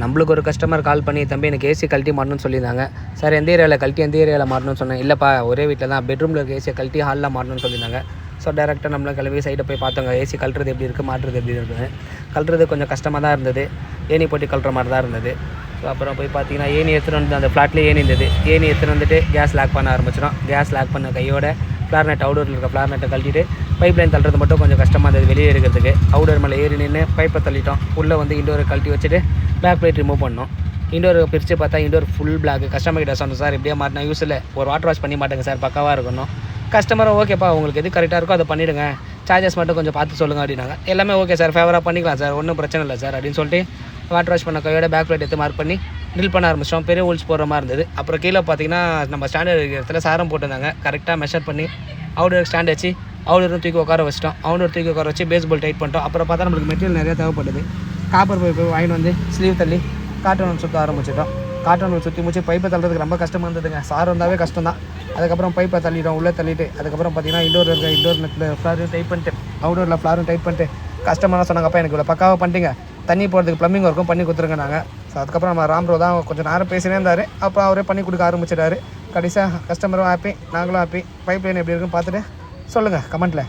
நம்மளுக்கு ஒரு கஸ்டமர் கால் பண்ணி, தம்பி எனக்கு ஏசி கழட்டி மாட்டணும்னு சொல்லியிருந்தாங்க. சார் எந்த ஏரியாவில் மாட்டணும்னு சொன்னேன். இல்லைப்பா ஒரே வீட்டில் தான் பெட்ரூமில் இருக்க ஏசியை கழட்டி ஹாலில் மாட்டணும்னு சொல்லியிருந்தாங்க. ஸோ டேரெக்டாக நம்மளும் கிளம்பி சைட்டை போய் பார்த்தோங்க. ஏசி கழட்டுறது எப்படி இருக்குது, மாட்டுறது எப்படி இருக்குன்னு. கழட்டுறது கொஞ்சம் கஷ்டமாக தான் இருந்தது. ஏணி போட்டு கழட்டுற மாதிரி தான் இருந்தது. ஸோ அப்புறம் போய் பார்த்தீங்கன்னா ஏணி எடுத்துகிட்டு வந்து அந்த ஃப்ளாட்லேயே ஏணி இருந்தது. ஏணி எடுத்துகிட்டு வந்துட்டு கேஸ் லாக் பண்ண ஆரம்பிச்சிடும். கேஸ் லாக் பண்ண கையோட ஃப்ளார்நெட் அவுடோரில் இருக்க ஃப்ளார்நெட்டை கழட்டிட்டு பைப் லைன் தள்ளுறது மட்டும் கொஞ்சம் கஷ்டமாக இருந்தது வெளியே இருக்கிறதுக்கு. அவுடோர் மேலே ஏறி நின்று பைப்பை தள்ளிட்டோம். உள்ளே வந்து இண்டோரை கழட்டி வச்சுட்டு பேக் பிளேட் ரிமூவ் பண்ணோம். இண்டோர் பிரித்து பார்த்தா இண்டோர் ஃபுல் பிளாக். கஸ்டமர் கிட்ட சொன்னோம், சார் இப்படியே மாட்டினா யூஸ் இல்லை, ஒரு வாட்டர் வாஷ் பண்ணி மாட்டேங்க சார், பக்காவாக இருக்கணும். கஸ்டமரும் ஓகேப்பா உங்களுக்கு எது கரெக்டாக இருக்கோ அதை பண்ணிவிடுங்க, சார்ஜஸ் மட்டும் கொஞ்சம் பார்த்து சொல்லுங்கள் அப்படின்னாங்க. எல்லாமே ஓகே சார், ஃபேவராக பண்ணிக்கலாம் சார், ஒன்றும் பிரச்சனை இல்லை சார் அப்படின்னு சொல்லிட்டு வாட்டர் வாஷ் பண்ண கையோட பேக் பிளேட் எடுத்து மார்க் பண்ணி ட்ரில் பண்ண ஆரம்பிச்சோம். பெரிய ஹோல்ஸ் போடுற மாதிரி இருந்தது. அப்புறம் கீழே பார்த்தீங்கன்னா நம்ம ஸ்டாண்டர்ட் இருக்கிற இடத்துல சாரம் போட்டிருந்தாங்க. கரெக்டாக மெஷர் பண்ணி அவுடோர் ஸ்டாண்ட் வச்சு அவுடோரும் தூக்கி உட்கார வச்சிட்டோம். அவுடோர் தூக்கி உட்கார வச்சு பேஸ்பால் டைட் பண்ணிட்டோம். அப்புறம் பார்த்தா நம்மளுக்கு மெட்டீரியல் நிறையா தேவைப்படுது. காப்பர் பைப்பு வாங்கிட்டு வந்து ஸ்லீவ் தள்ளி காட்டன் சுற்ற ஆரம்பிச்சிட்டோம். காட்டன் சுற்றி முடிச்சு பைப்பை தள்ளுறதுக்கு ரொம்ப கஷ்டமாக இருந்ததுங்க. சார் வந்தாவே கஷ்டம் தான். அதுக்கப்புறம் பைப்பை தள்ளிட்டோம், உள்ளே தள்ளிட்டு அதுக்கப்புறம் பார்த்தீங்கன்னா இண்டோர் நெட்டில் ஃப்ளாரும் டைட் பண்ணிட்டு அவுடோரில் ஃப்ளாரும் டைட் பண்ணிட்டு கஸ்டமராக சொன்னாங்கப்பா எனக்கு இவ்வளோ பக்காவாக பண்ணிட்டீங்க, தண்ணி போகிறதுக்கு ப்ளம்பிங் ஒர்க்கும் பண்ணி கொடுத்துருங்க நாங்கள். ஸோ அதுக்கப்புறம் நம்ம ராம்ரோ தான் கொஞ்சம் நேரம் பேசினே இருந்தார். அப்புறம் அவரே பண்ணி கொடுக்க ஆரம்பிச்சிட்டாரு. கடைசியாக கஸ்டமரும் ஹாப்பி, நாங்களும் ஹாப்பி. பைப் லைன் எப்படி இருக்குன்னு பார்த்துட்டு சொல்லுங்கள் கமெண்ட்டில்.